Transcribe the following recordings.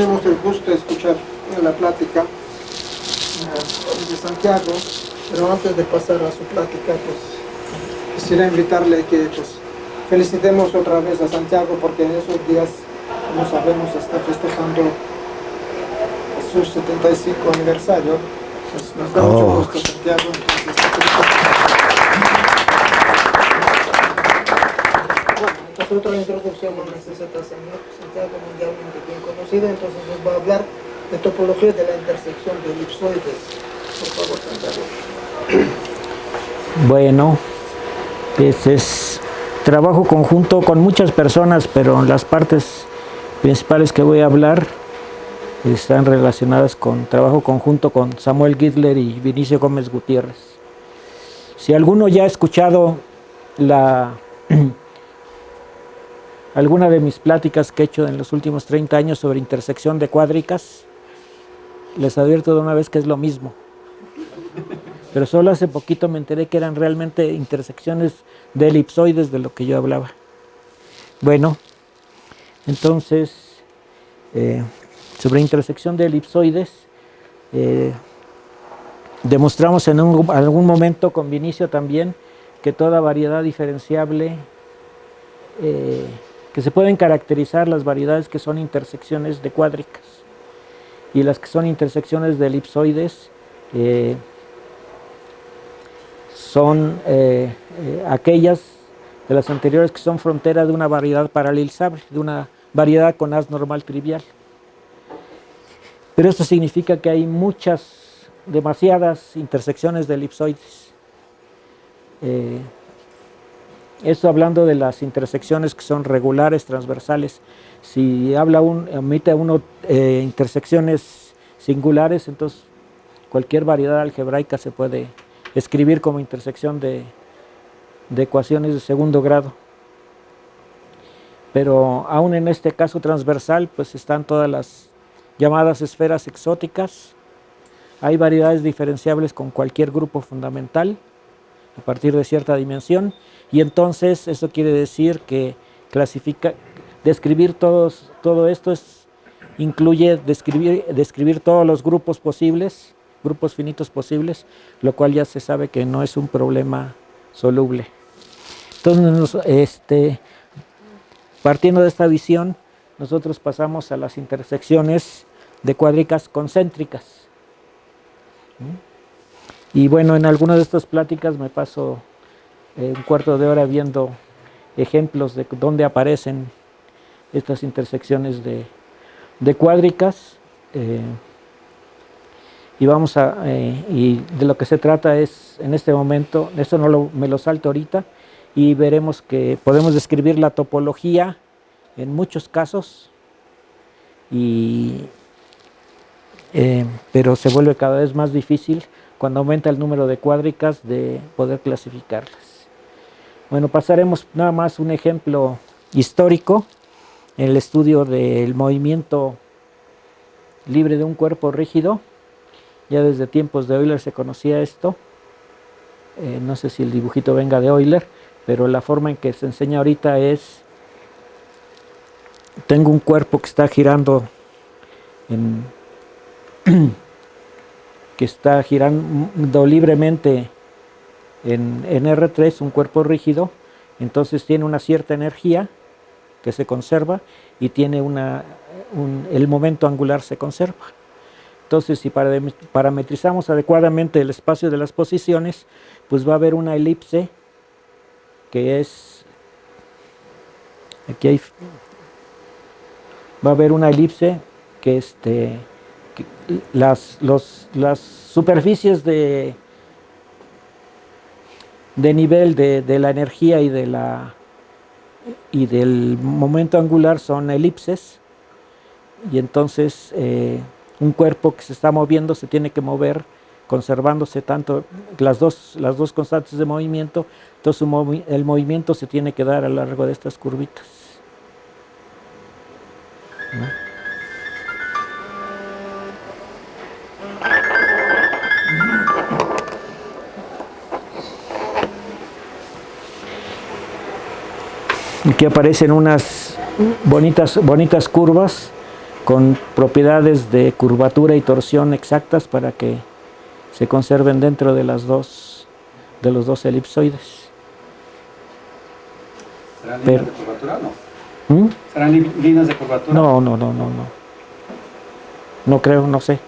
Tenemos el gusto de escuchar la plática de Santiago, pero antes de pasar a su plática, pues quisiera invitarle que felicitemos otra vez a Santiago, porque en esos días, como sabemos, está festejando su 75 aniversario. Pues nos da mucho gusto, Santiago. Entonces, otra introducción no necesita Santiago, mundialmente bien conocido, entonces nos va a hablar de topología de la intersección de elipsoides. Por favor, Santiago. Bueno, es trabajo conjunto con muchas personas, pero las partes principales que voy a hablar están relacionadas con trabajo conjunto con Samuel Gittler y Vinicio Gómez Gutiérrez. Si alguno ya ha escuchado alguna de mis pláticas que he hecho en los últimos 30 años sobre intersección de cuádricas, les advierto de una vez que es lo mismo. Pero solo hace poquito me enteré que eran realmente intersecciones de elipsoides de lo que yo hablaba. Bueno, entonces, sobre intersección de elipsoides, demostramos en algún momento con Vinicio también que toda variedad diferenciable, que se pueden caracterizar las variedades que son intersecciones de cuádricas y las que son intersecciones de elipsoides, son aquellas de las anteriores que son frontera de una variedad paralelizable, de una variedad con haz normal trivial. Pero esto significa que hay demasiadas intersecciones de elipsoides. Esto hablando de las intersecciones que son regulares, transversales. Si omite uno intersecciones singulares, entonces cualquier variedad algebraica se puede escribir como intersección de ecuaciones de segundo grado. Pero aún en este caso transversal, pues están todas las llamadas esferas exóticas. Hay variedades diferenciables con cualquier grupo fundamental a partir de cierta dimensión, y entonces eso quiere decir que describir todo esto incluye describir todos los grupos posibles, grupos finitos posibles, lo cual ya se sabe que no es un problema soluble. Entonces, partiendo de esta visión, nosotros pasamos a las intersecciones de cuádricas concéntricas. Y bueno, en algunas de estas pláticas me paso un cuarto de hora viendo ejemplos de dónde aparecen estas intersecciones de cuádricas. Y de lo que se trata es, en este momento, esto me lo salto ahorita, y veremos que podemos describir la topología en muchos casos, pero se vuelve cada vez más difícil cuando aumenta el número de cuádricas de poder clasificarlas. Bueno, pasaremos nada más un ejemplo histórico en el estudio del movimiento libre de un cuerpo rígido. Ya desde tiempos de Euler se conocía esto. No sé si el dibujito venga de Euler, pero la forma en que se enseña ahorita es: tengo un cuerpo que está girando libremente en R3, un cuerpo rígido. Entonces tiene una cierta energía que se conserva y tiene el momento angular se conserva. Entonces, si parametrizamos adecuadamente el espacio de las posiciones, pues va a haber una elipse que es, va a haber una elipse que las superficies de nivel de la energía y del momento angular son elipses, y entonces un cuerpo que se está moviendo se tiene que mover conservándose tanto las dos constantes de movimiento. Entonces el movimiento se tiene que dar a lo largo de estas curvitas, ¿no? Aquí aparecen unas bonitas curvas con propiedades de curvatura y torsión exactas para que se conserven dentro de los dos elipsoides. ¿Serán líneas de curvatura o no? ¿Serán líneas de curvatura? No. No creo, no sé.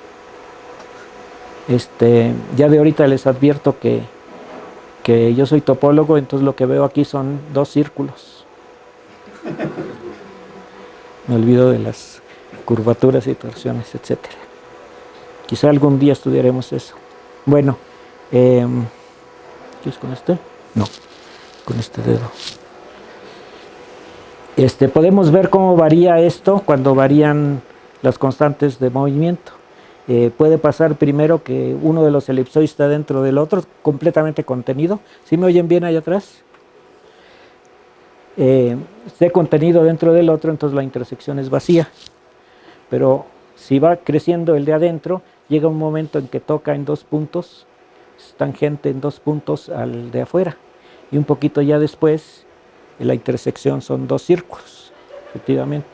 Ya de ahorita les advierto que yo soy topólogo, entonces lo que veo aquí son dos círculos. Me olvido de las curvaturas y torsiones, etcétera. Quizá algún día estudiaremos eso. Bueno, ¿qué es con este? No, con este dedo. Podemos ver cómo varía esto cuando varían las constantes de movimiento. Puede pasar primero que uno de los elipsoides está dentro del otro, completamente contenido. ¿Sí me oyen bien allá atrás? Esté contenido dentro del otro, entonces la intersección es vacía. Pero si va creciendo el de adentro, llega un momento en que toca en dos puntos, es tangente en dos puntos al de afuera. Y un poquito ya después, la intersección son dos círculos, efectivamente.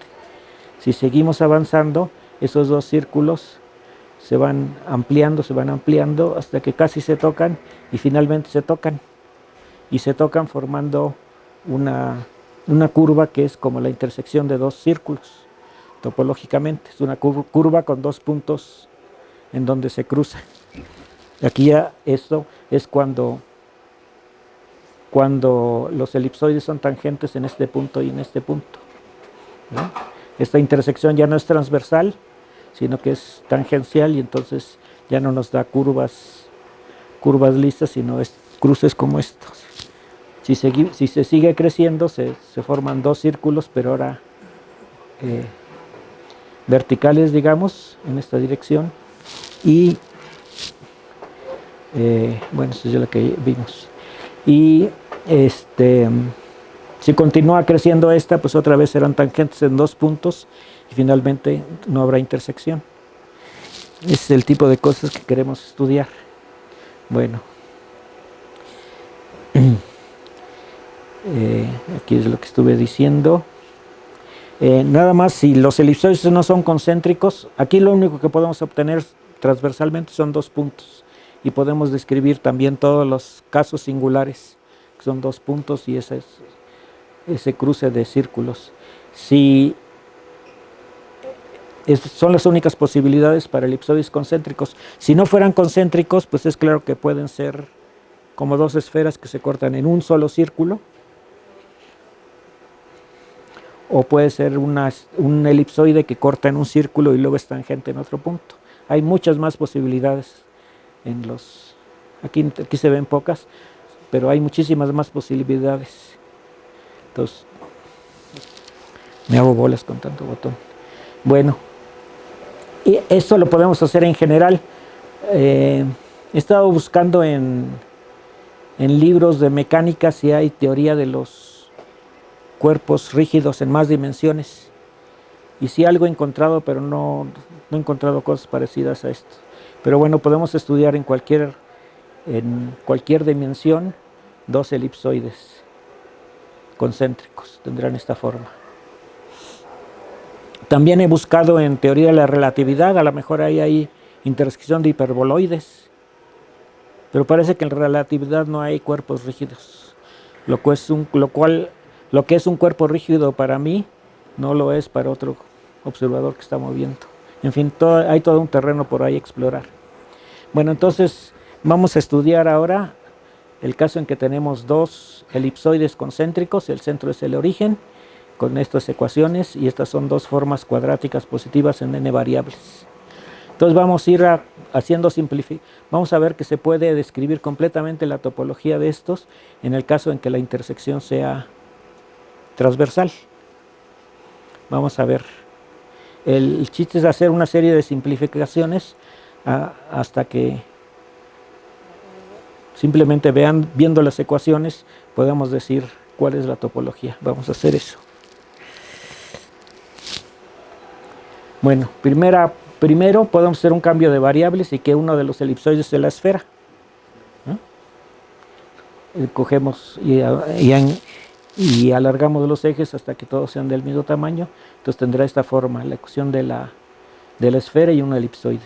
Si seguimos avanzando, esos dos círculos se van ampliando hasta que casi se tocan y finalmente se tocan. Y se tocan formando una curva que es como la intersección de dos círculos, topológicamente. Es una curva con dos puntos en donde se cruza. Aquí ya esto es cuando los elipsoides son tangentes en este punto y en este punto, ¿no? Esta intersección ya no es transversal, sino que es tangencial y entonces ya no nos da curvas lisas, sino cruces como estos. Si se sigue creciendo, se forman dos círculos, pero ahora verticales, digamos, en esta dirección. Y, bueno, eso es lo que vimos. Y si continúa creciendo esta, pues otra vez serán tangentes en dos puntos y finalmente no habrá intersección. Ese es el tipo de cosas que queremos estudiar. Bueno, aquí es lo que estuve diciendo. Nada más, si los elipsoides no son concéntricos, aquí lo único que podemos obtener transversalmente son dos puntos y podemos describir también todos los casos singulares, que son dos puntos y ese cruce de círculos. Si son las únicas posibilidades para elipsoides concéntricos. Si no fueran concéntricos, pues es claro que pueden ser como dos esferas que se cortan en un solo círculo, o puede ser un elipsoide que corta en un círculo y luego es tangente en otro punto. Hay muchas más posibilidades aquí se ven pocas, pero hay muchísimas más posibilidades. Entonces, me hago bolas con tanto botón. Bueno, y esto lo podemos hacer en general. He estado buscando en libros de mecánica si hay teoría de los cuerpos rígidos en más dimensiones. Y sí algo he encontrado, pero no he encontrado cosas parecidas a esto. Pero bueno, podemos estudiar en cualquier dimensión dos elipsoides concéntricos. Tendrán esta forma. También he buscado en teoría de la relatividad, a lo mejor ahí hay intersección de hiperboloides, pero parece que en relatividad no hay cuerpos rígidos, lo que es un cuerpo rígido para mí no lo es para otro observador que está moviendo. En fin, hay todo un terreno por ahí a explorar. Bueno, entonces vamos a estudiar ahora el caso en que tenemos dos elipsoides concéntricos, el centro es el origen, con estas ecuaciones, y estas son dos formas cuadráticas positivas en n variables. Entonces vamos a ir haciendo vamos a ver que se puede describir completamente la topología de estos en el caso en que la intersección sea transversal. Vamos a ver. El chiste es hacer una serie de simplificaciones hasta que simplemente viendo las ecuaciones podamos decir cuál es la topología. Vamos a hacer eso. Bueno, primero podemos hacer un cambio de variables y que uno de los elipsoides sea la esfera, ¿no? Cogemos y alargamos los ejes hasta que todos sean del mismo tamaño. Entonces tendrá esta forma, la ecuación de la de la esfera y un elipsoide.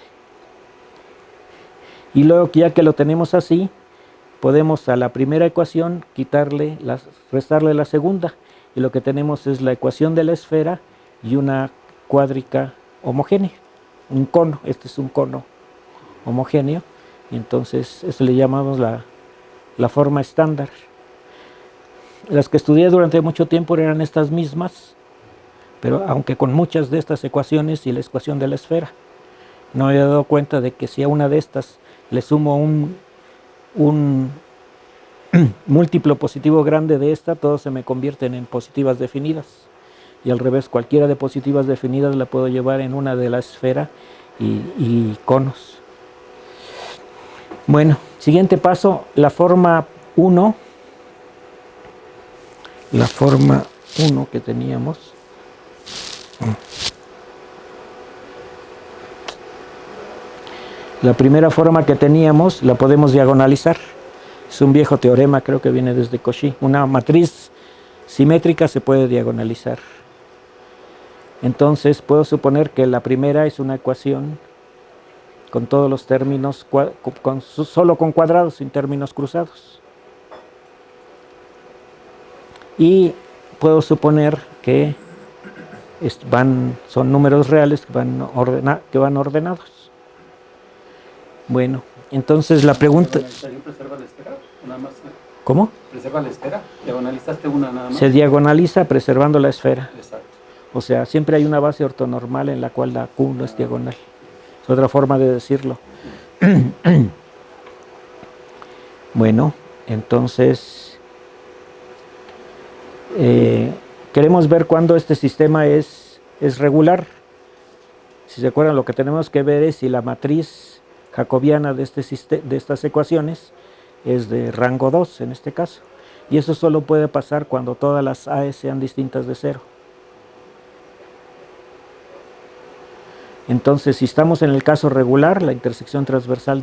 Y luego, ya que lo tenemos así, podemos a la primera ecuación restarle la segunda, y lo que tenemos es la ecuación de la esfera y una cuádrica homogénea, un cono. Este es un cono homogéneo, y entonces eso le llamamos la forma estándar. Las que estudié durante mucho tiempo eran estas mismas, pero aunque con muchas de estas ecuaciones y la ecuación de la esfera, no me había dado cuenta de que si a una de estas le sumo un múltiplo positivo grande de esta, todos se me convierten en positivas definidas. Y al revés, cualquiera de positivas definidas la puedo llevar en una de la esfera y conos. Bueno, siguiente paso, la forma 1. La forma 1 que teníamos. La primera forma que teníamos la podemos diagonalizar. Es un viejo teorema, creo que viene desde Cauchy. Una matriz simétrica se puede diagonalizar. Entonces puedo suponer que la primera es una ecuación con todos los términos, solo con cuadrados, sin términos cruzados. Y puedo suponer que son números reales que van ordenados. Bueno, entonces la pregunta... ¿Preserva la esfera? Nada más. ¿Cómo? ¿Preserva la esfera? ¿Diagonalizaste una nada más? Se diagonaliza preservando la esfera. Exacto. O sea, siempre hay una base ortonormal en la cual la Q no es diagonal. Es otra forma de decirlo. Bueno, entonces queremos ver cuándo este sistema es regular. Si se acuerdan, lo que tenemos que ver es si la matriz jacobiana de estas ecuaciones es de rango 2 en este caso. Y eso solo puede pasar cuando todas las A sean distintas de 0. Entonces, si estamos en el caso regular, la intersección transversal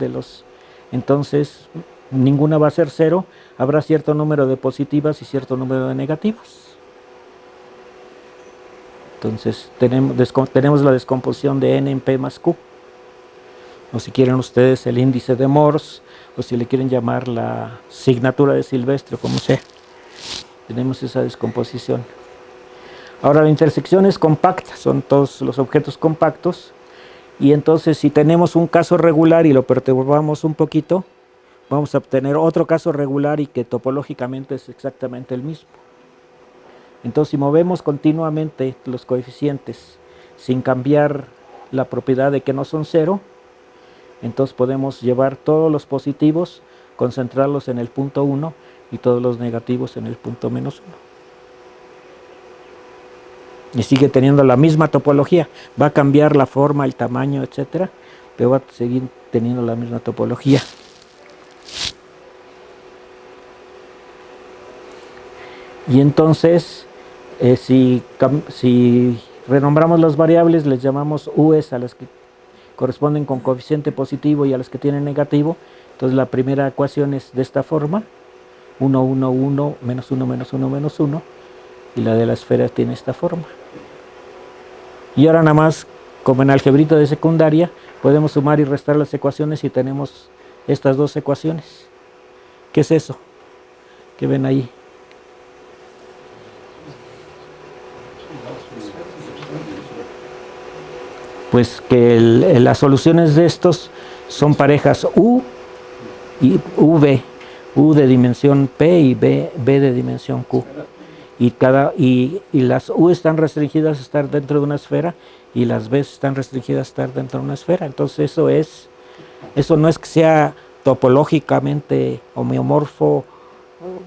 entonces ninguna va a ser 0, habrá cierto número de positivas y cierto número de negativas. Entonces tenemos la descomposición de n en p más q, o si quieren ustedes el índice de Morse, o si le quieren llamar la signatura de Silvestre, como sea. Tenemos esa descomposición. Ahora la intersección es compacta, son todos los objetos compactos, y entonces si tenemos un caso regular y lo perturbamos un poquito, vamos a obtener otro caso regular y que topológicamente es exactamente el mismo. Entonces si movemos continuamente los coeficientes sin cambiar la propiedad de que no son 0, entonces podemos llevar todos los positivos, concentrarlos en el punto 1 y todos los negativos en el punto menos 1. Y sigue teniendo la misma topología. Va a cambiar la forma, el tamaño, etcétera, pero va a seguir teniendo la misma topología. Y entonces, si renombramos las variables, les llamamos u's a las que corresponden con coeficiente positivo y a las que tienen negativo. Entonces la primera ecuación es de esta forma: 1, 1, 1, menos 1, menos 1, menos 1. Y la de la esfera tiene esta forma. Y ahora nada más, como en algebrita de secundaria, podemos sumar y restar las ecuaciones y tenemos estas dos ecuaciones. ¿Qué es eso? ¿Qué ven ahí? Pues que las soluciones de estos son parejas U y V, U de dimensión P y B de dimensión Q. Y las U están restringidas a estar dentro de una esfera y las B están restringidas a estar dentro de una esfera. Entonces eso no es que sea topológicamente homeomorfo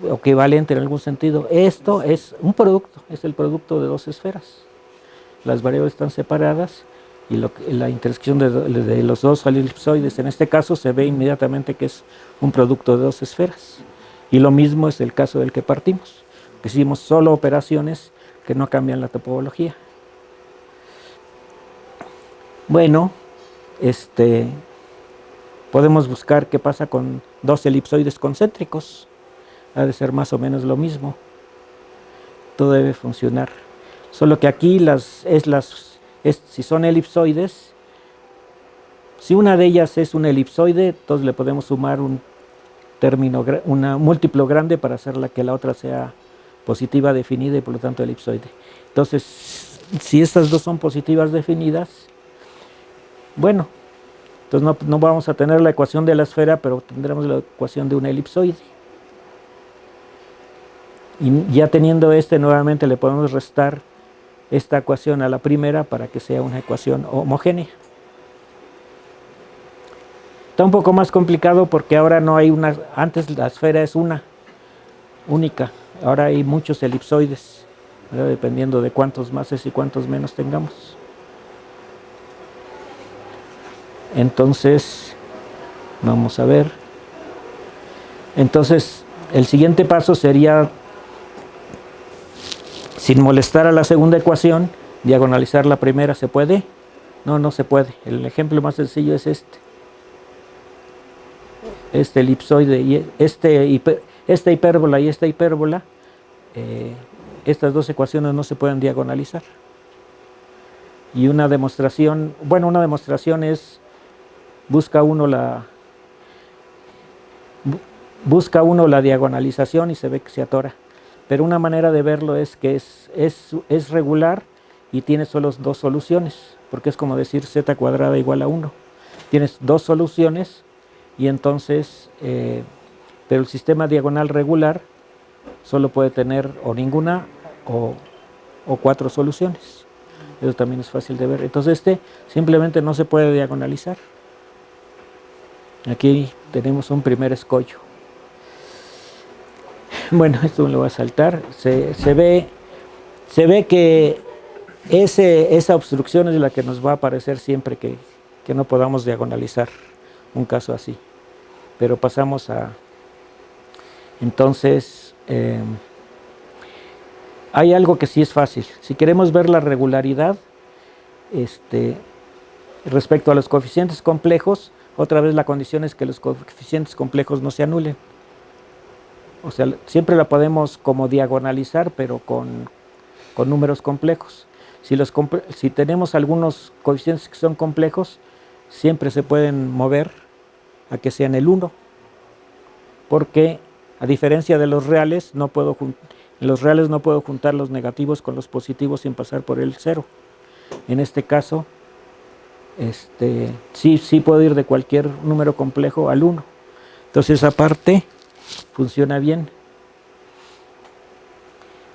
o equivalente en algún sentido. Esto es un producto, es el producto de dos esferas. Las variables están separadas y la intersección de los dos elipsoides en este caso se ve inmediatamente que es un producto de dos esferas. Y lo mismo es el caso del que partimos. Hicimos solo operaciones que no cambian la topología. Bueno, podemos buscar qué pasa con dos elipsoides concéntricos. Ha de ser más o menos lo mismo. Todo debe funcionar. Solo que aquí si son elipsoides, Si una de ellas es un elipsoide, entonces le podemos sumar un múltiplo grande para hacerla que la otra sea positiva definida y por lo tanto elipsoide. Entonces, si estas dos son positivas definidas, bueno, entonces no vamos a tener la ecuación de la esfera, pero tendremos la ecuación de una elipsoide. Y ya teniendo nuevamente le podemos restar esta ecuación a la primera para que sea una ecuación homogénea. Está un poco más complicado porque ahora no hay antes la esfera es una única, ahora hay muchos elipsoides, ¿verdad? Dependiendo de cuántos máses y cuántos menos tengamos. Entonces, vamos a ver. Entonces, el siguiente paso sería, sin molestar a la segunda ecuación, diagonalizar la primera. ¿Se puede? No, no se puede. El ejemplo más sencillo es este elipsoide y esta hipérbola y esta hipérbola, estas dos ecuaciones no se pueden diagonalizar. Y una demostración es busca uno la diagonalización y se ve que se atora. Pero una manera de verlo es que es regular y tiene solo dos soluciones, porque es como decir z cuadrada igual a 1. Tienes dos soluciones y entonces, pero el sistema diagonal regular solo puede tener o ninguna o cuatro soluciones. Eso también es fácil de ver. Entonces simplemente no se puede diagonalizar. Aquí tenemos un primer escollo. Bueno, esto me lo voy a saltar. Se ve que esa obstrucción es la que nos va a aparecer siempre que no podamos diagonalizar un caso así. Pero pasamos a... Entonces, hay algo que sí es fácil. Si queremos ver la regularidad respecto a los coeficientes complejos, otra vez la condición es que los coeficientes complejos no se anulen. O sea, siempre la podemos como diagonalizar, pero con números complejos. Si tenemos algunos coeficientes que son complejos, siempre se pueden mover a que sean el 1. Porque, a diferencia de los reales, en los reales no puedo juntar los negativos con los positivos sin pasar por el 0. En este caso, sí puedo ir de cualquier número complejo al 1. Entonces esa parte funciona bien.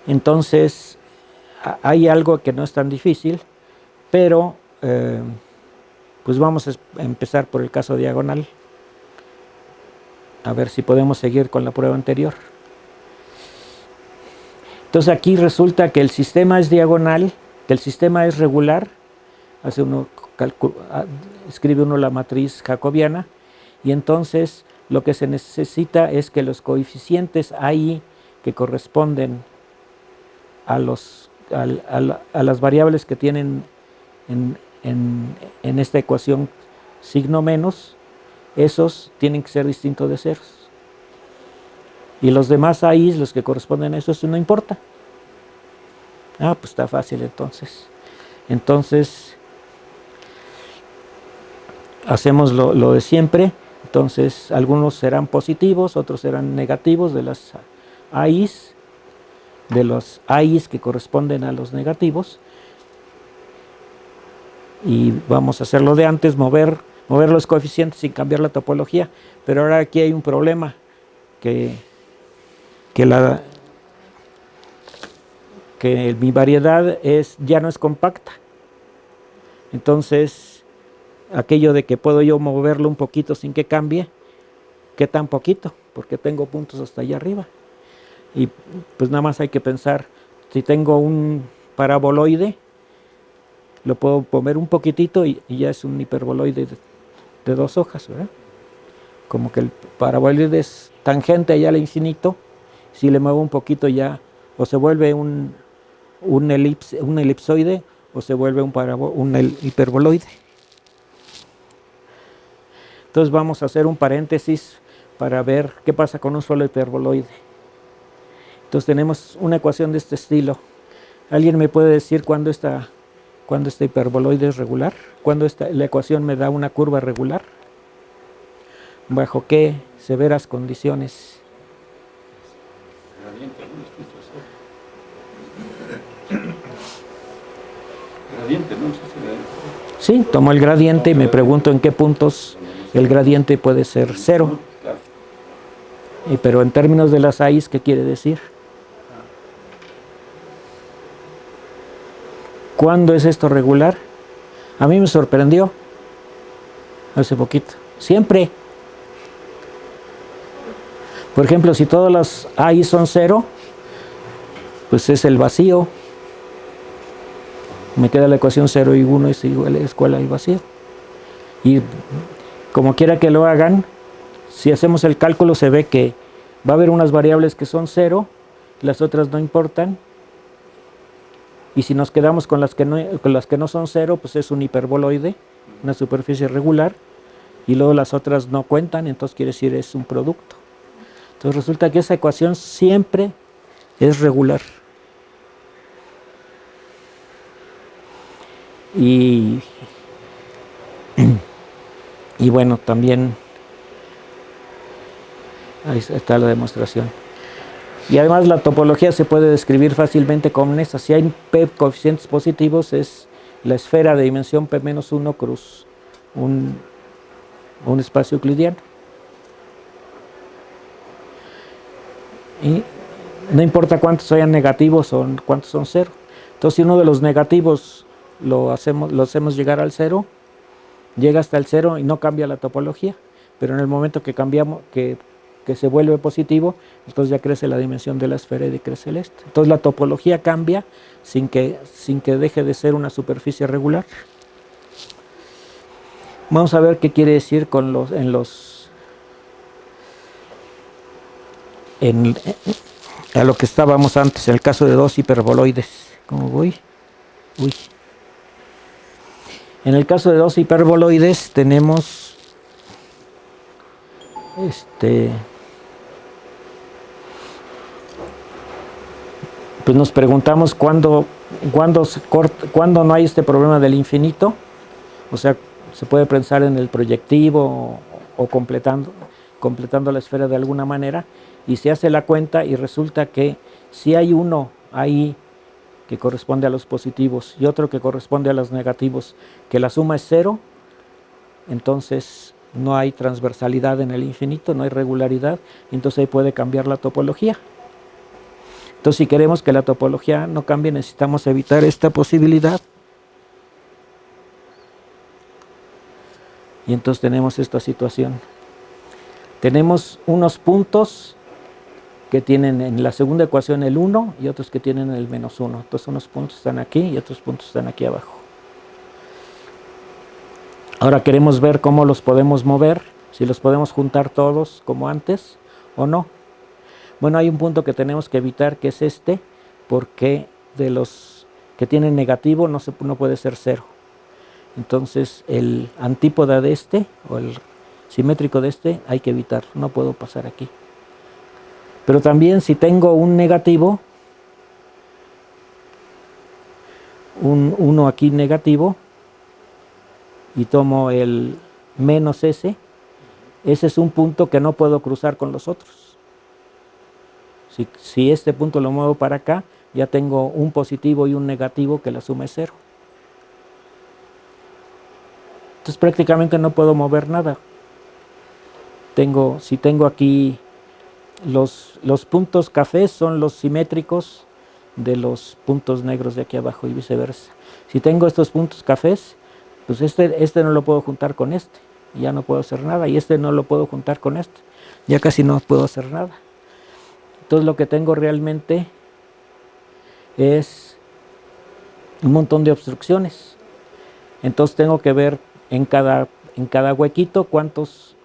Entonces hay algo que no es tan difícil, pero pues vamos a empezar por el caso diagonal, a ver si podemos seguir con la prueba anterior. Entonces aquí resulta que el sistema es diagonal, que el sistema es regular. Escribe uno la matriz jacobiana y entonces lo que se necesita es que los coeficientes ahí que corresponden a las variables que tienen en esta ecuación signo menos, esos tienen que ser distintos de ceros. Y los demás ahí, los que corresponden a eso no importa. Pues está fácil entonces. Entonces, hacemos lo de siempre. Entonces, algunos serán positivos, otros serán negativos de las AIs, de los AIs que corresponden a los negativos. Y vamos a hacer lo de antes, mover los coeficientes sin cambiar la topología. Pero ahora aquí hay un problema, que mi variedad ya no es compacta. Entonces, aquello de que puedo yo moverlo un poquito sin que cambie, ¿qué tan poquito? Porque tengo puntos hasta allá arriba. Y pues nada más hay que pensar, si tengo un paraboloide, lo puedo mover un poquitito y ya es un hiperboloide de dos hojas, ¿verdad? Como que el paraboloide es tangente allá al infinito, si le muevo un poquito ya, o se vuelve un elipsoide, o se vuelve un hiperboloide. Entonces vamos a hacer un paréntesis para ver qué pasa con un solo hiperboloide. Entonces tenemos una ecuación de este estilo. ¿Alguien me puede decir cuándo esta cuando este hiperboloide es regular, cuando la ecuación me da una curva regular, bajo qué severas condiciones. Gradiente, ¿no? Sí, tomo el gradiente y me pregunto en qué puntos el gradiente puede ser cero. Pero en términos de las AIs, ¿qué quiere decir? ¿Cuándo es esto regular? A mí me sorprendió hace poquito. Siempre. Por ejemplo, si todas las AIs son cero, pues es el vacío. Me queda la ecuación 0 y 1 es igual al vacío. Y como quiera que lo hagan, si hacemos el cálculo se ve que va a haber unas variables que son 0, las otras no importan. Y si nos quedamos con las que no son 0, pues es un hiperboloide, una superficie regular. Y luego las otras no cuentan, entonces quiere decir es un producto. Entonces resulta que esa ecuación siempre es regular. Y bueno, también ahí está la demostración. Y además la topología se puede describir fácilmente con esta. Si hay P coeficientes positivos, es la esfera de dimensión P-1 cruz un espacio euclidiano. Y no importa cuántos hayan negativos o cuántos son cero. Entonces, si uno de los negativos lo hacemos llegar al 0, llega hasta el 0 y no cambia la topología, pero en el momento que cambiamos, que se vuelve positivo, entonces ya crece la dimensión de la esfera y decrece el este. Entonces la topología cambia sin que deje de ser una superficie regular. Vamos a ver qué quiere decir con a lo que estábamos antes, en el caso de dos hiperboloides. ¿Cómo voy? Uy. En el caso de dos hiperboloides tenemos pues nos preguntamos cuándo no hay este problema del infinito. O sea, se puede pensar en el proyectivo o completando la esfera de alguna manera, y se hace la cuenta y resulta que si hay uno ahí que corresponde a los positivos y otro que corresponde a los negativos, que la suma es 0, entonces no hay transversalidad en el infinito, no hay regularidad, y entonces ahí puede cambiar la topología. Entonces, si queremos que la topología no cambie, necesitamos evitar esta posibilidad. Y entonces tenemos esta situación. Tenemos unos puntos que tienen en la segunda ecuación el 1 y otros que tienen el menos 1. Entonces unos puntos están aquí y otros puntos están aquí abajo. Ahora queremos ver cómo los podemos mover, si los podemos juntar todos como antes o no. Bueno, hay un punto que tenemos que evitar, que es este, porque de los que tienen negativo no puede ser 0. Entonces el antípoda de este o el simétrico de este hay que evitar, no puedo pasar aquí. Pero también si tengo un negativo, uno aquí negativo, y tomo el menos ese es un punto que no puedo cruzar con los otros. Si este punto lo muevo para acá, ya tengo un positivo y un negativo que la suma es 0. Entonces prácticamente no puedo mover nada. Si tengo aquí los puntos cafés son los simétricos de los puntos negros de aquí abajo y viceversa. Si tengo estos puntos cafés, pues este no lo puedo juntar con este, ya no puedo hacer nada, y este no lo puedo juntar con este, ya casi no puedo hacer nada. Entonces lo que tengo realmente es un montón de obstrucciones. Entonces tengo que ver en cada huequito cuántos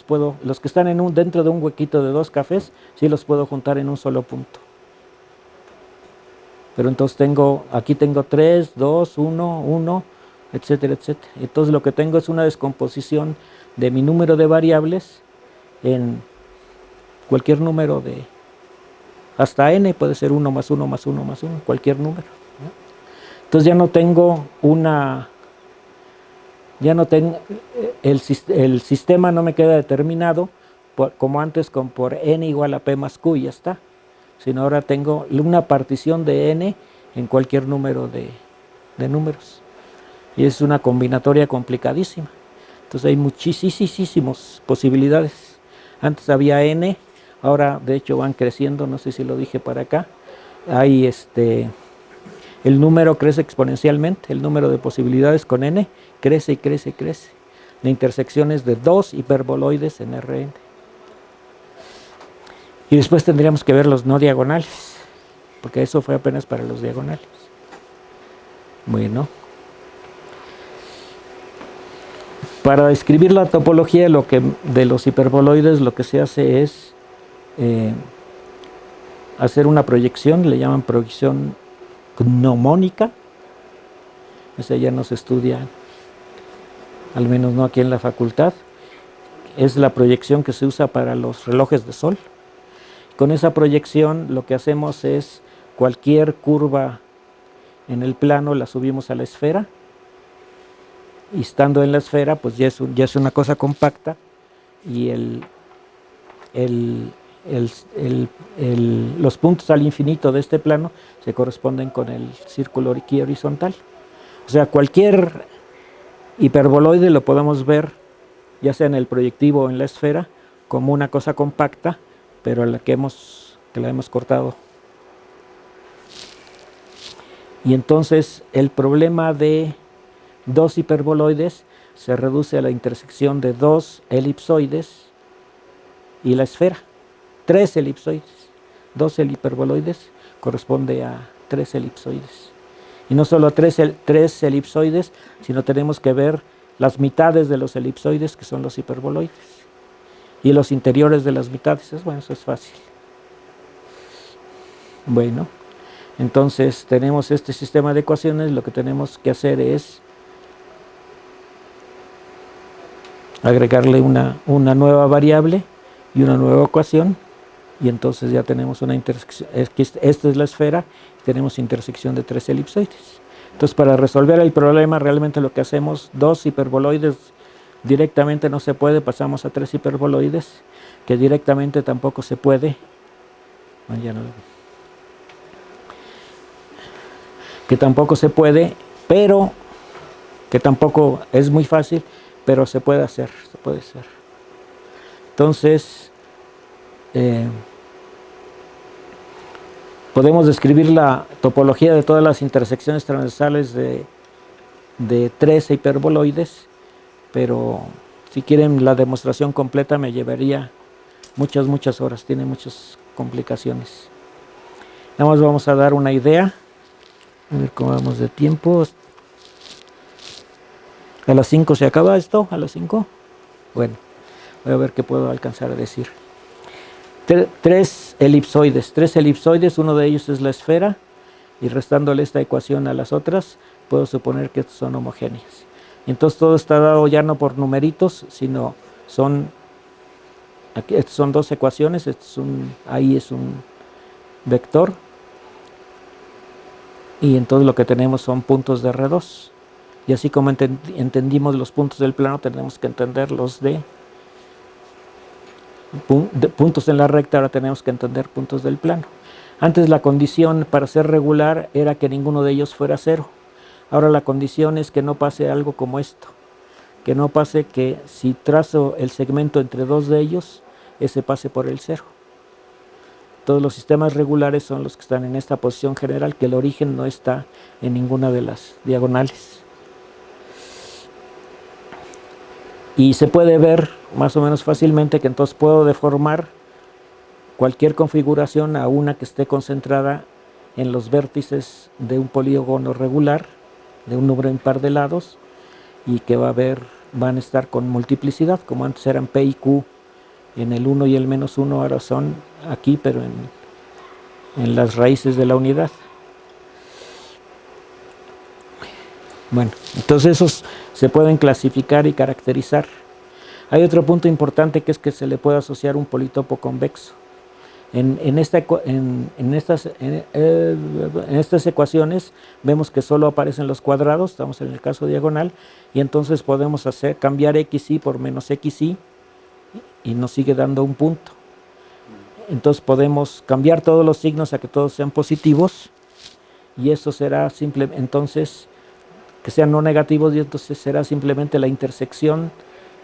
puedo, los que están dentro de un huequito de 2 cafés, sí los puedo juntar en un solo punto. Pero entonces aquí tengo 3, 2, 1, 1, etcétera, etcétera. Entonces lo que tengo es una descomposición de mi número de variables en cualquier número hasta n, puede ser 1 más 1 más 1 más 1, cualquier número, ¿no? Entonces ya no tengo el sistema no me queda determinado como antes por n igual a p más q y ya está, sino ahora tengo una partición de n en cualquier número de números. Y es una combinatoria complicadísima. Entonces hay muchísimas posibilidades. Antes había n, ahora de hecho van creciendo, no sé si lo dije para acá. Hay el número crece exponencialmente, el número de posibilidades con n crece y crece y crece. La intersección es de 2 hiperboloides en Rn. Y después tendríamos que ver los no diagonales, porque eso fue apenas para los diagonales. Bueno. Para describir la topología de los hiperboloides, lo que se hace es hacer una proyección, le llaman proyección gnomónica. Esa ya no se estudia, al menos no aquí en la facultad. Es la proyección que se usa para los relojes de sol. Con esa proyección lo que hacemos es cualquier curva en el plano la subimos a la esfera, y estando en la esfera pues ya es una cosa compacta, y los puntos al infinito de este plano se corresponden con el círculo aquí horizontal. O sea, cualquier hiperboloide lo podemos ver, ya sea en el proyectivo o en la esfera, como una cosa compacta, pero a la que la hemos cortado. Y entonces el problema de dos hiperboloides se reduce a la intersección de dos elipsoides y la esfera. 3 elipsoides. 2 hiperboloides corresponde a 3 elipsoides. Y no solo 3 elipsoides, sino tenemos que ver las mitades de los elipsoides, que son los hiperboloides, y los interiores de las mitades. Bueno, eso es fácil. Bueno, entonces tenemos este sistema de ecuaciones. Lo que tenemos que hacer es agregarle una nueva variable y una nueva ecuación, y entonces ya tenemos una intersección. Esta es la esfera, tenemos intersección de 3 elipsoides. Entonces, para resolver el problema, realmente lo que hacemos, 2 hiperboloides directamente no se puede, pasamos a 3 hiperboloides, que directamente tampoco se puede. Que tampoco se puede, pero que tampoco es muy fácil, pero se puede hacer, se puede hacer. Entonces, podemos describir la topología de todas las intersecciones transversales de 3 hiperboloides, pero si quieren la demostración completa me llevaría muchas horas, tiene muchas complicaciones. Nada más vamos a dar una idea, a ver cómo vamos de tiempo. ¿A las 5 se acaba esto? ¿A las 5? Bueno, voy a ver qué puedo alcanzar a decir. 3 elipsoides, uno de ellos es la esfera, y restándole esta ecuación a las otras, puedo suponer que estas son homogéneas. Y entonces todo está dado ya no por numeritos, sino aquí son 2 ecuaciones, ahí es un vector, y entonces lo que tenemos son puntos de R2. Y así como entendimos los puntos del plano, tenemos que entender los de puntos en la recta, ahora tenemos que entender puntos del plano. Antes la condición para ser regular era que ninguno de ellos fuera 0. Ahora la condición es que no pase algo como esto, que no pase que si trazo el segmento entre 2 de ellos, ese pase por el 0. Todos los sistemas regulares son los que están en esta posición general, que el origen no está en ninguna de las diagonales. Y se puede ver más o menos fácilmente que entonces puedo deformar cualquier configuración a una que esté concentrada en los vértices de un polígono regular, de un número impar de lados, y que van a estar con multiplicidad, como antes eran P y Q en el 1 y el menos 1, ahora son aquí, pero en las raíces de la unidad. Bueno, entonces esos se pueden clasificar y caracterizar. Hay otro punto importante, que es que se le puede asociar un politopo convexo. En estas ecuaciones vemos que solo aparecen los cuadrados, estamos en el caso diagonal, y entonces podemos cambiar xy por menos xy y nos sigue dando un punto. Entonces podemos cambiar todos los signos a que todos sean positivos, y eso será simplemente, entonces, que sean no negativos, y entonces será simplemente la intersección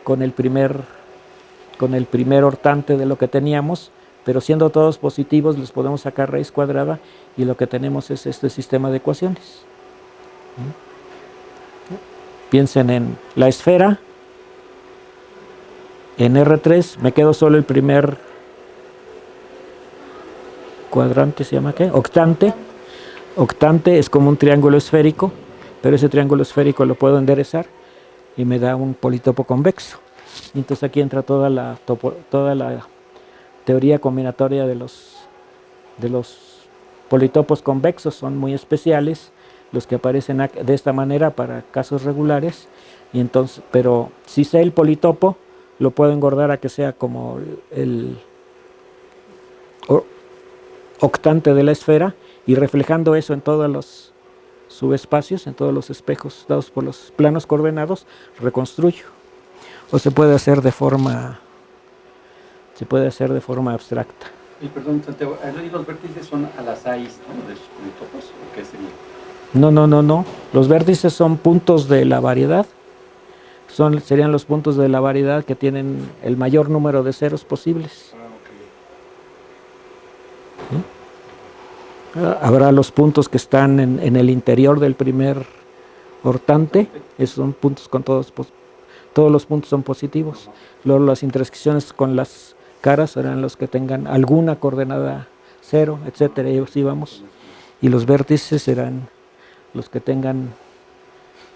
con el primer hortante de lo que teníamos, pero siendo todos positivos les podemos sacar raíz cuadrada y lo que tenemos es este sistema de ecuaciones. Piensen en la esfera, en R3 me quedo solo el primer cuadrante, ¿se llama qué? Octante. Octante es como un triángulo esférico, pero ese triángulo esférico lo puedo enderezar y me da un politopo convexo. Entonces aquí entra toda la teoría combinatoria de los politopos convexos. Son muy especiales los que aparecen de esta manera para casos regulares, y entonces, pero si sé el politopo, lo puedo engordar a que sea como el octante de la esfera, y reflejando eso en todos los subespacios, en todos los espejos dados por los planos coordenados, reconstruyo. O se puede hacer de forma abstracta. Y perdón, Santiago, ¿los vértices son a las raíz, ¿no?, de sus politopos? ¿O qué sería? No. Los vértices son puntos de la variedad. Serían los puntos de la variedad que tienen el mayor número de ceros posibles. Habrá los puntos que están en el interior del primer hortante. Esos son puntos con todos los puntos son positivos. Luego las intersecciones con las caras serán los que tengan alguna coordenada cero, etcétera, y así vamos. Y los vértices serán los que tengan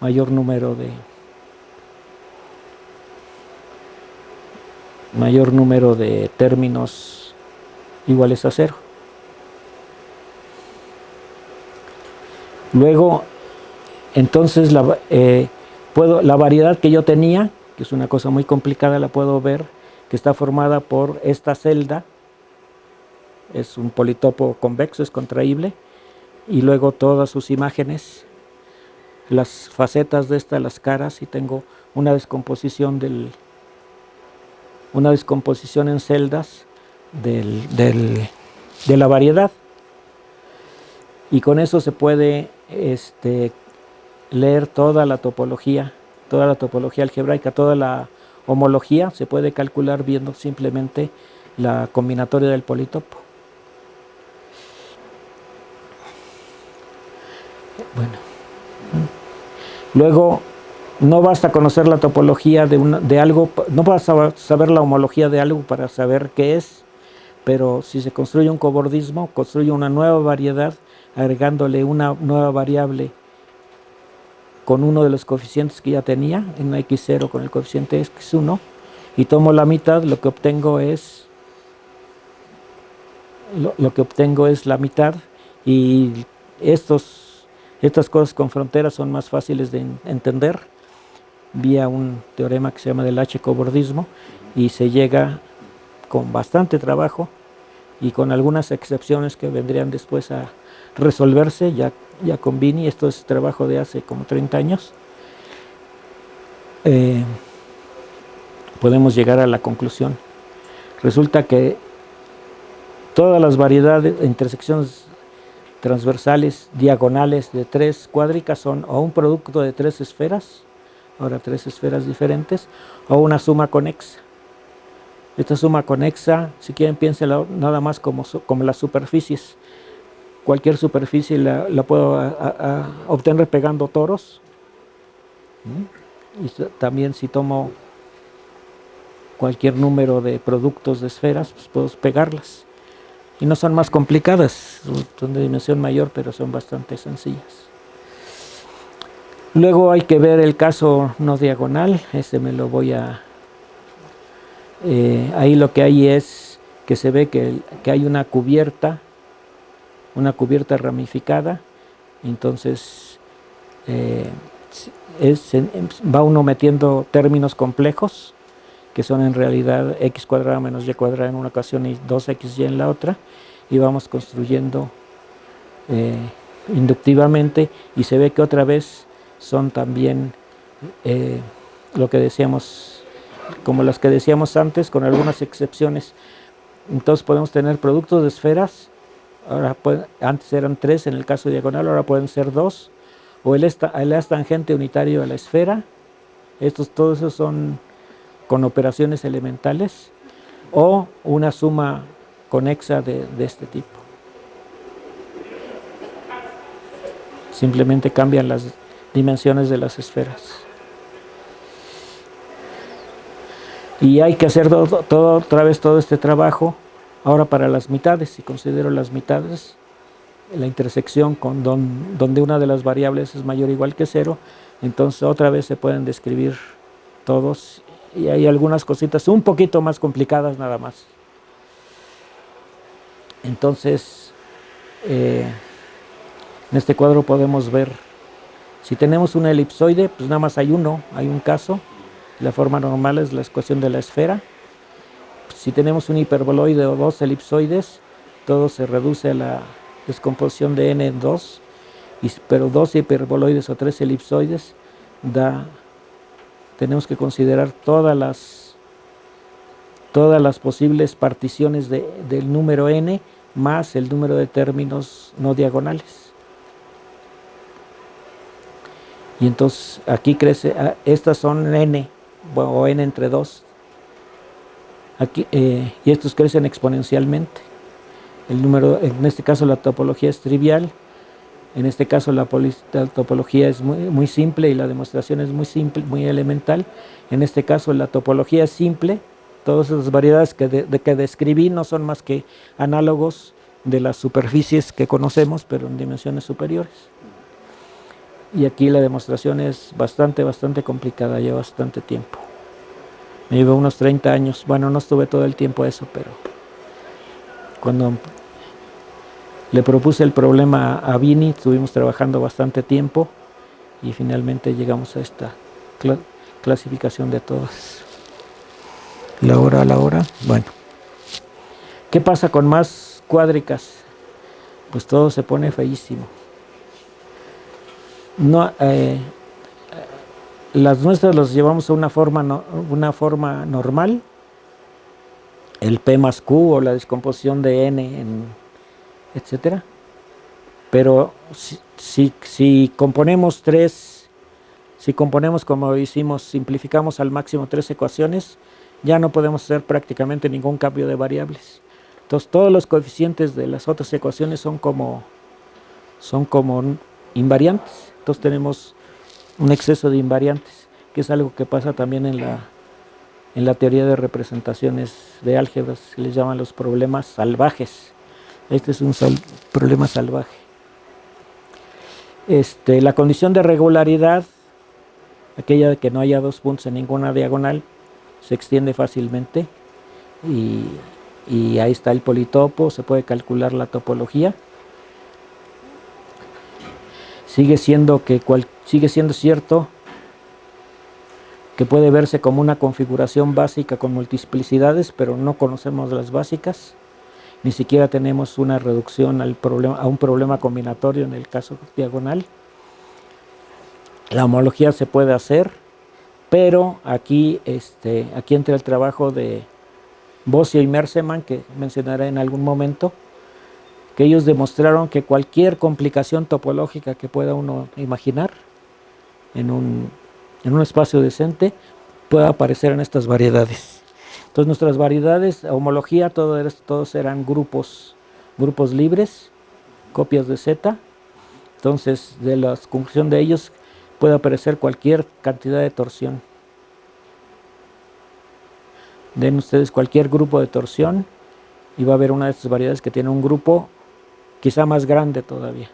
mayor número de términos iguales a cero. Luego, entonces, la variedad que yo tenía, que es una cosa muy complicada, la puedo ver, que está formada por esta celda, es un politopo convexo, es contraíble, y luego todas sus imágenes, las facetas de las caras, y tengo una descomposición en celdas de la variedad. Y con eso se puede leer toda la topología algebraica, toda la homología se puede calcular viendo simplemente la combinatoria del politopo. Bueno. Luego, no basta conocer la topología de algo, no basta saber la homología de algo para saber qué es, pero si se construye un cobordismo, construye una nueva variedad agregándole una nueva variable con uno de los coeficientes que ya tenía, en una x0 con el coeficiente x1, y tomo la mitad, lo que obtengo es la mitad, y estas cosas con fronteras son más fáciles de entender vía un teorema que se llama del H-cobordismo, y se llega con bastante trabajo y con algunas excepciones que vendrían después a resolverse ya con Bini. Esto es trabajo de hace como 30 años. Podemos llegar a la conclusión. Resulta que todas las variedades de intersecciones transversales diagonales de tres cuádricas son o un producto de tres esferas, ahora tres esferas diferentes, o una suma conexa. Esta suma conexa, si quieren, piénsenla nada más como las superficies. Cualquier superficie la puedo obtener pegando toros. Y también si tomo cualquier número de productos de esferas, pues puedo pegarlas. Y no son más complicadas, son de dimensión mayor, pero son bastante sencillas. Luego hay que ver el caso no diagonal, me lo voy a... ahí lo que hay es que se ve que hay una cubierta ramificada, entonces va uno metiendo términos complejos, que son en realidad x cuadrado menos y cuadrado en una ocasión y 2xy en la otra, y vamos construyendo inductivamente, y se ve que otra vez son también lo que decíamos, como las que decíamos antes, con algunas excepciones. Entonces podemos tener productos de esferas, ahora antes eran 3 en el caso diagonal, ahora pueden ser 2, o el haz tangente unitario a la esfera. Todos esos son con operaciones elementales, o una suma conexa de este tipo. Simplemente cambian las dimensiones de las esferas. Y hay que hacer otra vez todo este trabajo ahora para las mitades. Si considero las mitades, la intersección con donde una de las variables es mayor o igual que 0, entonces otra vez se pueden describir todos, y hay algunas cositas un poquito más complicadas nada más. Entonces en este cuadro podemos ver, si tenemos una elipsoide, pues nada más hay un caso. La forma normal es la ecuación de la esfera. Si tenemos un hiperboloide o 2 elipsoides, todo se reduce a la descomposición de n en 2, pero 2 hiperboloides o 3 elipsoides tenemos que considerar todas las posibles particiones del número n más el número de términos no diagonales. Y entonces aquí crece, estas son n, o n entre 2. Aquí, y estos crecen exponencialmente. El número, en este caso la topología es trivial, en este caso la topología es muy simple y la demostración es muy simple, muy elemental. En este caso la topología es simple. Todas esas variedades que describí no son más que análogos de las superficies que conocemos, pero en dimensiones superiores. Y aquí la demostración es bastante complicada, lleva bastante tiempo. Me llevó unos 30 años, bueno, no estuve todo el tiempo eso, pero cuando le propuse el problema a Vini, estuvimos trabajando bastante tiempo y finalmente llegamos a esta clasificación de todas. La hora, bueno. ¿Qué pasa con más cuádricas? Pues todo se pone feísimo. No, las nuestras las llevamos a una forma normal, el P más Q o la descomposición de N, etcétera. Pero si componemos como hicimos, simplificamos al máximo 3 ecuaciones, ya no podemos hacer prácticamente ningún cambio de variables. Entonces todos los coeficientes de las otras ecuaciones son como invariantes. Entonces tenemos un exceso de invariantes, que es algo que pasa también en la teoría de representaciones de álgebras, se les llaman los problemas salvajes. Este es un problema salvaje. La condición de regularidad, aquella de que no haya 2 puntos en ninguna diagonal, se extiende fácilmente y ahí está el politopo, se puede calcular la topología. Sigue siendo cierto que puede verse como una configuración básica con multiplicidades, pero no conocemos las básicas, ni siquiera tenemos una reducción a un problema combinatorio en el caso diagonal. La homología se puede hacer, pero aquí entra el trabajo de Bossio y Mersemann, que mencionaré en algún momento, que ellos demostraron que cualquier complicación topológica que pueda uno imaginar en un espacio decente puede aparecer en estas variedades. Entonces nuestras variedades, homología, todos eran grupos libres, copias de Z. Entonces de la conclusión de ellos puede aparecer cualquier cantidad de torsión. Den ustedes cualquier grupo de torsión y va a haber una de estas variedades que tiene un grupo quizá más grande todavía.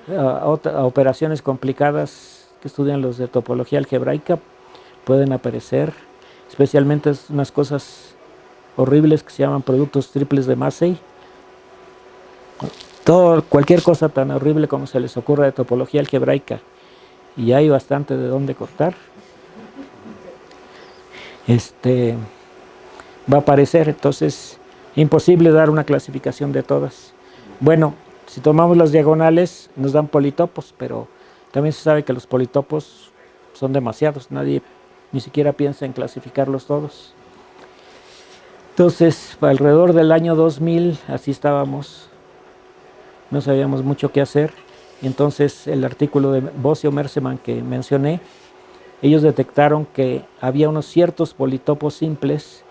Operaciones complicadas que estudian los de topología algebraica pueden aparecer, especialmente unas cosas horribles que se llaman productos triples de Massey. Cualquier cosa tan horrible como se les ocurra de topología algebraica, y hay bastante de dónde cortar. va a aparecer. Entonces, imposible dar una clasificación de todas. Bueno, si tomamos las diagonales nos dan politopos, pero también se sabe que los politopos son demasiados, nadie ni siquiera piensa en clasificarlos todos. Entonces, alrededor del año 2000, así estábamos, no sabíamos mucho qué hacer. Entonces, el artículo de Bosio-Mersemann que mencioné, ellos detectaron que había unos ciertos politopos simples,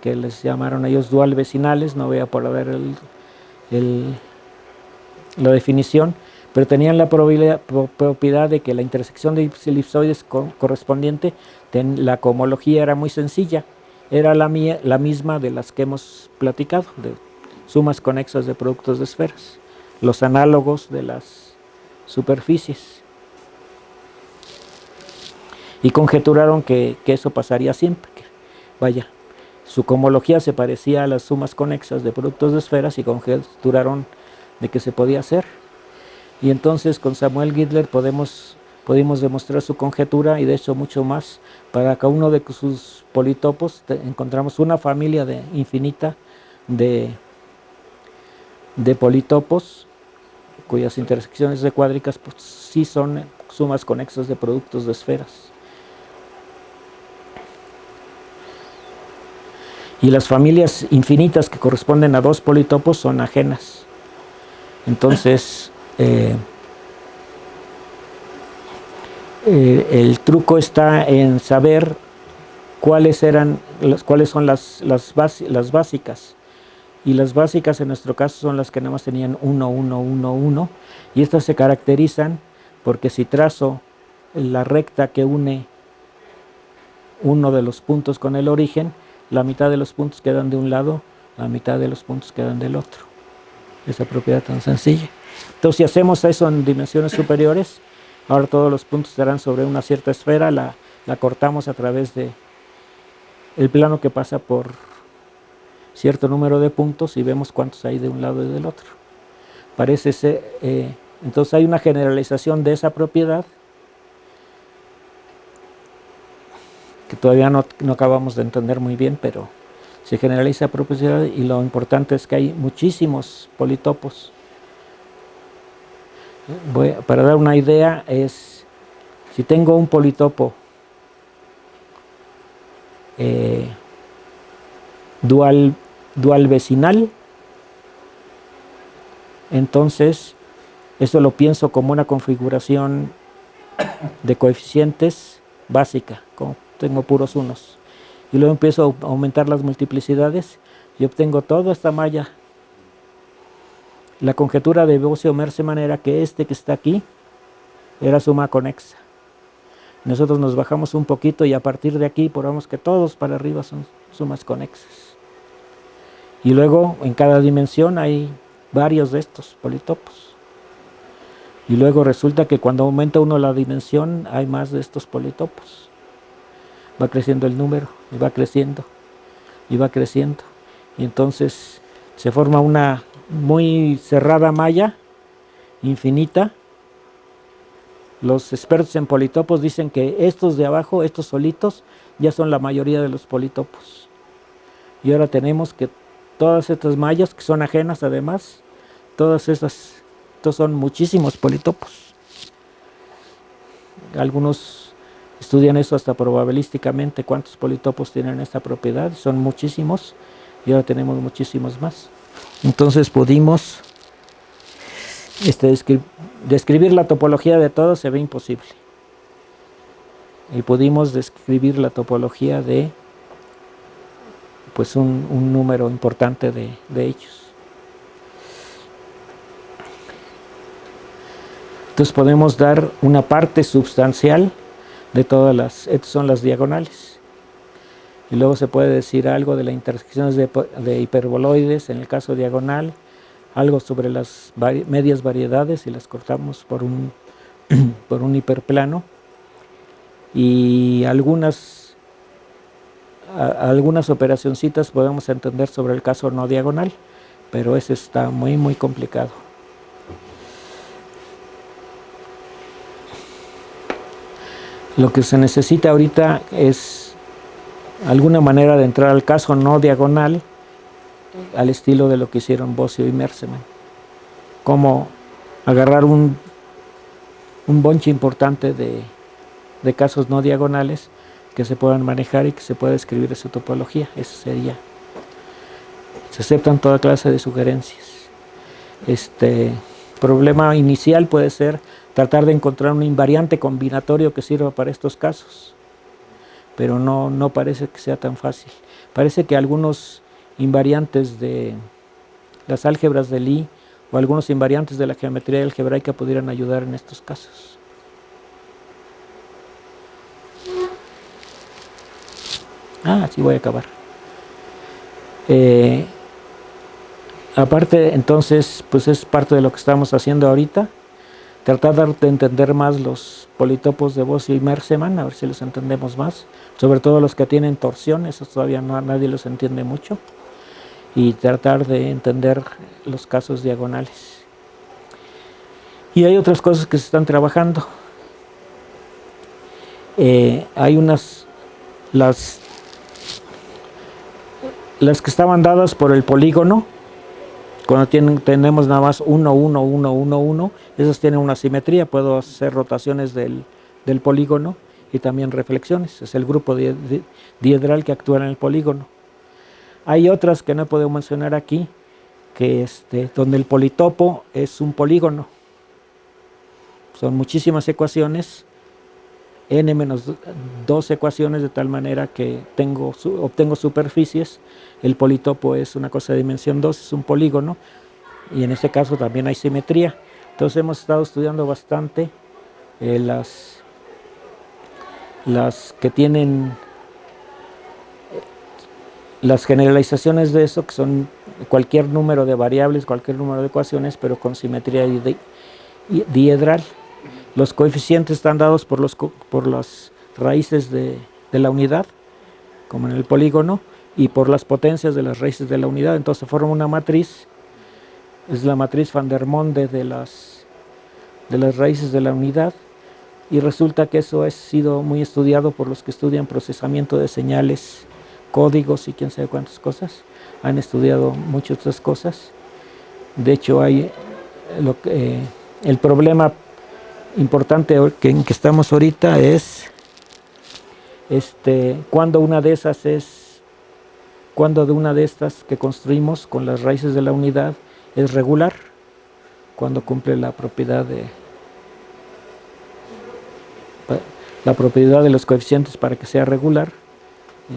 que les llamaron ellos dual vecinales, no voy a poner la definición, pero tenían la propiedad de que la intersección de elipsoides correspondiente, la cohomología era muy sencilla, era la misma de las que hemos platicado, de sumas conexas de productos de esferas, los análogos de las superficies. Y conjeturaron que eso pasaría siempre, que vaya, su cohomología se parecía a las sumas conexas de productos de esferas, y conjeturaron de que se podía hacer. Y entonces con Samuel Gidler pudimos demostrar su conjetura, y de hecho mucho más. Para cada uno de sus politopos encontramos una familia infinita de politopos cuyas intersecciones de cuádricas pues, sí son sumas conexas de productos de esferas. Y las familias infinitas que corresponden a dos politopos son ajenas. Entonces, el truco está en saber cuáles son las básicas. Y las básicas en nuestro caso son las que nada más tenían 1, 1, 1, 1. Y estas se caracterizan porque si trazo la recta que une uno de los puntos con el origen, la mitad de los puntos quedan de un lado, la mitad de los puntos quedan del otro. Esa propiedad tan sencilla. Entonces, si hacemos eso en dimensiones superiores, ahora todos los puntos estarán sobre una cierta esfera, la cortamos a través de el plano que pasa por cierto número de puntos y vemos cuántos hay de un lado y del otro. Parece ser, entonces hay una generalización de esa propiedad que todavía no acabamos de entender muy bien, pero se generaliza la propiedad, y lo importante es que hay muchísimos politopos. Para dar una idea, si tengo un politopo dual vecinal, entonces eso lo pienso como una configuración de coeficientes básica, como tengo puros unos, y luego empiezo a aumentar las multiplicidades y obtengo toda esta malla. La conjetura de Bosio-Mersemann era que que está aquí era suma conexa. Nosotros nos bajamos un poquito y a partir de aquí probamos que todos para arriba son sumas conexas. Y luego en cada dimensión hay varios de estos politopos. Y luego resulta que cuando aumenta uno la dimensión hay más de estos politopos. Va creciendo el número, y va creciendo, y va creciendo. Y entonces se forma una muy cerrada malla, infinita. Los expertos en politopos dicen que estos de abajo, estos solitos, ya son la mayoría de los politopos. Y ahora tenemos que todas estas mallas, que son ajenas además, estos son muchísimos politopos. Algunos estudian eso hasta probabilísticamente, cuántos politopos tienen esta propiedad, son muchísimos, y ahora tenemos muchísimos más. Entonces pudimos describir la topología de todos, se ve imposible. Y pudimos describir la topología de pues un número importante de ellos. Entonces podemos dar una parte sustancial de todas estas son las diagonales. Y luego se puede decir algo de las intersecciones de hiperboloides en el caso diagonal, algo sobre las medias variedades si las cortamos por un hiperplano, y algunas operacioncitas podemos entender sobre el caso no diagonal, pero ese está muy muy complicado. Lo que se necesita ahorita es alguna manera de entrar al caso no diagonal, al estilo de lo que hicieron Bossio y Merseman. Como agarrar un bonche importante de casos no diagonales que se puedan manejar y que se pueda escribir su topología. Eso sería. Se aceptan toda clase de sugerencias. Problema inicial puede ser tratar de encontrar un invariante combinatorio que sirva para estos casos, pero no parece que sea tan fácil. Parece que algunos invariantes de las álgebras de Lie o algunos invariantes de la geometría algebraica pudieran ayudar en estos casos. Sí, voy a acabar. Aparte, entonces, pues es parte de lo que estamos haciendo ahorita, tratar de entender más los politopos de Bossio y Merseman, a ver si los entendemos más, sobre todo los que tienen torsión, esos todavía nadie los entiende mucho, y tratar de entender los casos diagonales. Y hay otras cosas que se están trabajando. Hay las que estaban dadas por el polígono, cuando tenemos nada más 1, 1, 1, 1, 1, esas tienen una simetría, puedo hacer rotaciones del polígono y también reflexiones, es el grupo diedral que actúa en el polígono. Hay otras que no puedo mencionar aquí, que donde el politopo es un polígono. Son muchísimas ecuaciones, n menos 2 ecuaciones, de tal manera que obtengo superficies. El politopo es una cosa de dimensión 2, es un polígono, y en este caso también hay simetría. Entonces hemos estado estudiando bastante las que tienen las generalizaciones de eso, que son cualquier número de variables, cualquier número de ecuaciones, pero con simetría diedral. Los coeficientes están dados por las raíces de la unidad, como en el polígono, y por las potencias de las raíces de la unidad. Entonces forma una matriz, es la matriz Van der Monde de las raíces de la unidad, y resulta que eso ha sido muy estudiado por los que estudian procesamiento de señales, códigos y quién sabe cuántas cosas. Han estudiado muchas otras cosas. De hecho, hay el problema importante en que estamos ahorita es cuando de una de estas que construimos con las raíces de la unidad es regular, cuando cumple la propiedad de los coeficientes para que sea regular,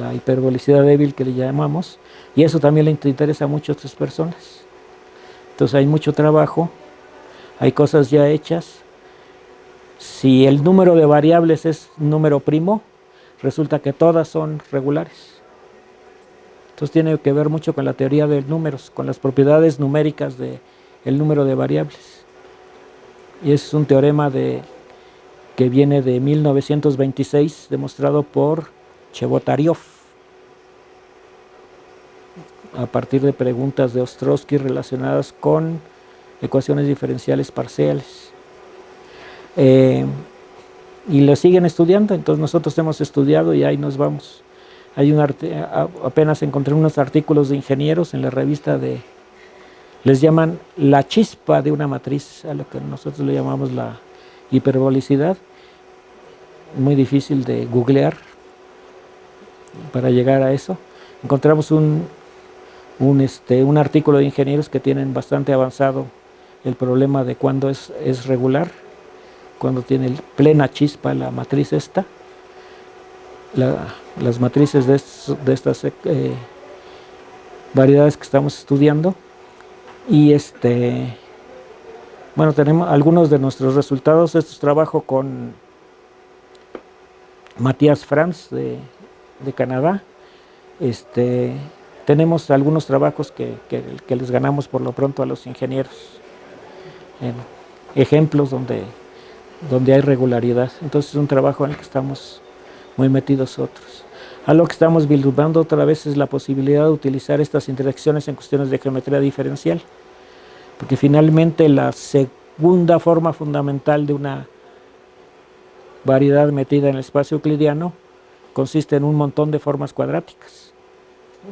la hiperbolicidad débil que le llamamos, y eso también le interesa mucho a otras personas. Entonces hay mucho trabajo, hay cosas ya hechas. Si el número de variables es un número primo, resulta que todas son regulares. Entonces tiene que ver mucho con la teoría de números, con las propiedades numéricas del número de variables. Y ese es un teorema que viene de 1926, demostrado por Chebotaryov, a partir de preguntas de Ostrowski relacionadas con ecuaciones diferenciales parciales. Y lo siguen estudiando, entonces nosotros hemos estudiado y ahí nos vamos. Apenas encontré unos artículos de ingenieros en la revista les llaman la chispa de una matriz, a lo que nosotros le llamamos la hiperbolicidad, muy difícil de googlear para llegar a eso. Encontramos un artículo de ingenieros que tienen bastante avanzado el problema de cuándo es regular, cuando tiene plena chispa la matriz esta. Las matrices de estas variedades que estamos estudiando, y bueno, tenemos algunos de nuestros resultados. Esto es trabajo con Matthias Franz de Canadá. Tenemos algunos trabajos que les ganamos por lo pronto a los ingenieros, en ejemplos donde hay regularidad. Entonces es un trabajo en el que estamos muy metidos otros. Algo que estamos vislumbrando otra vez es la posibilidad de utilizar estas interacciones en cuestiones de geometría diferencial, porque finalmente la segunda forma fundamental de una variedad metida en el espacio euclidiano consiste en un montón de formas cuadráticas,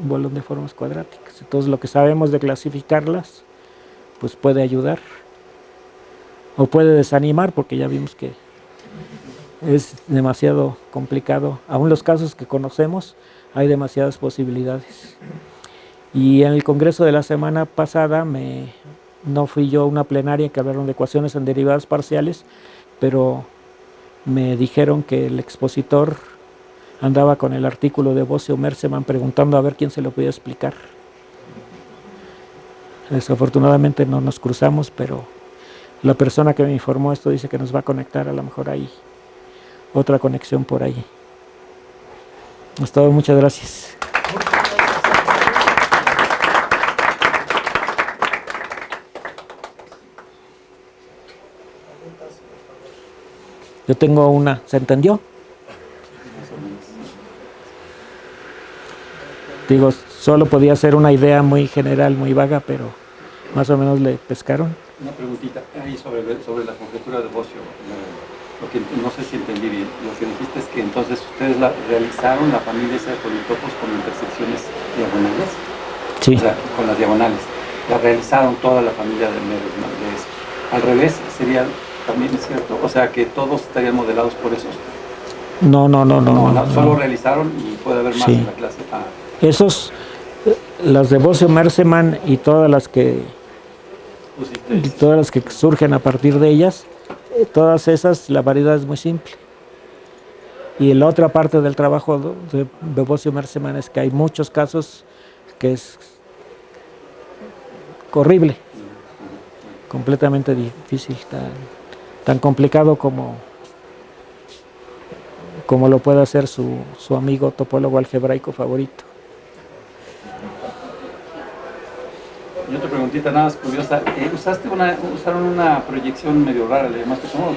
un bolón de formas cuadráticas. Entonces lo que sabemos de clasificarlas, pues puede ayudar o puede desanimar, porque ya vimos que es demasiado complicado. Aún los casos que conocemos, hay demasiadas posibilidades. Y en el congreso de la semana pasada, no fui yo a una plenaria que hablaron de ecuaciones en derivadas parciales, pero me dijeron que el expositor andaba con el artículo de Bossio-Mersemann preguntando a ver quién se lo podía explicar. Desafortunadamente no nos cruzamos, pero la persona que me informó esto dice que nos va a conectar, a lo mejor hay otra conexión por ahí. Es todo, muchas gracias. Yo tengo una, ¿se entendió? Digo, solo podía ser una idea muy general, muy vaga, pero más o menos le pescaron. Una preguntita ahí sobre la conjetura de Bossio. Lo que no sé si entendí bien. Lo que dijiste es que entonces ustedes realizaron la familia esa de politopos con intersecciones diagonales. Sí. O sea, con las diagonales. La realizaron toda la familia de eso. Al revés, sería también cierto. O sea, que todos estarían modelados por esos. No. Solo realizaron y puede haber más Sí. en la clase. Esos, las de Bossio-Mersemann y todas las que surgen a partir de ellas, todas esas, la variedad es muy simple. Y la otra parte del trabajo de Bossio-Mersemann es que hay muchos casos que es horrible, completamente difícil, tan complicado como lo puede hacer su amigo topólogo algebraico favorito. Y otra preguntita nada más curiosa. Usaron una proyección medio rara, ¿le llamaste cómo a la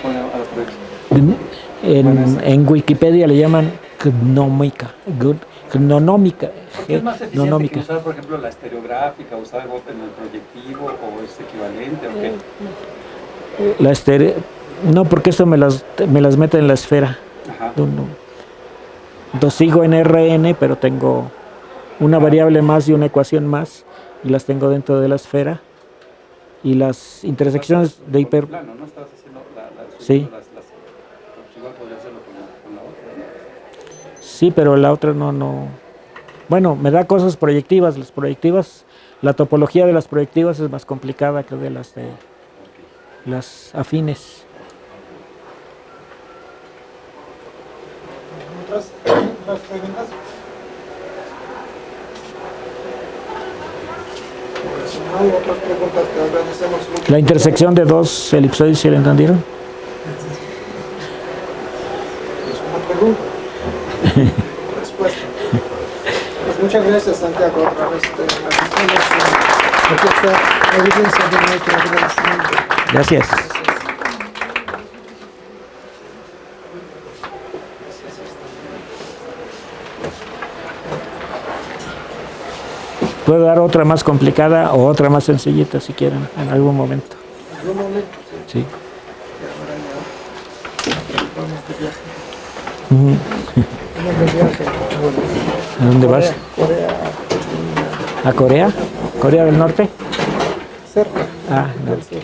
proyección? En Wikipedia le llaman gnómica. ¿Es más eficiente que usar, por ejemplo, la estereográfica, usar el golpe en el proyectivo, o es equivalente, o qué? No, porque esto me las mete en la esfera. Ajá. Entonces sigo en RN, pero tengo una variable más y una ecuación más, y las tengo dentro de la esfera. Y las intersecciones de hiper... Plano, ¿no? Estabas haciendo Sí. Igual podría hacerlo con la otra, ¿no? Sí, pero la otra no. Bueno, me da cosas proyectivas. Las proyectivas, la topología de las proyectivas es más complicada que de las afines. ¿Otras preguntas? Si no hay otras preguntas, te agradecemos mucho. La intersección de dos elipsoides, ¿sí la entendieron? Es una pregunta. Respuesta. Pues muchas gracias, Santiago, otra vez te agradecemos. Aquí está la evidencia de nuestro agradecimiento. Gracias. Puedo dar otra más complicada o otra más sencillita si quieren, en algún momento. En algún momento, sí. Sí. Y ahora ya vamos de viaje. Vamos de viaje. ¿A dónde vas? Corea. ¿A Corea? ¿Corea del Norte? Cerca. Ah, no. Del sur.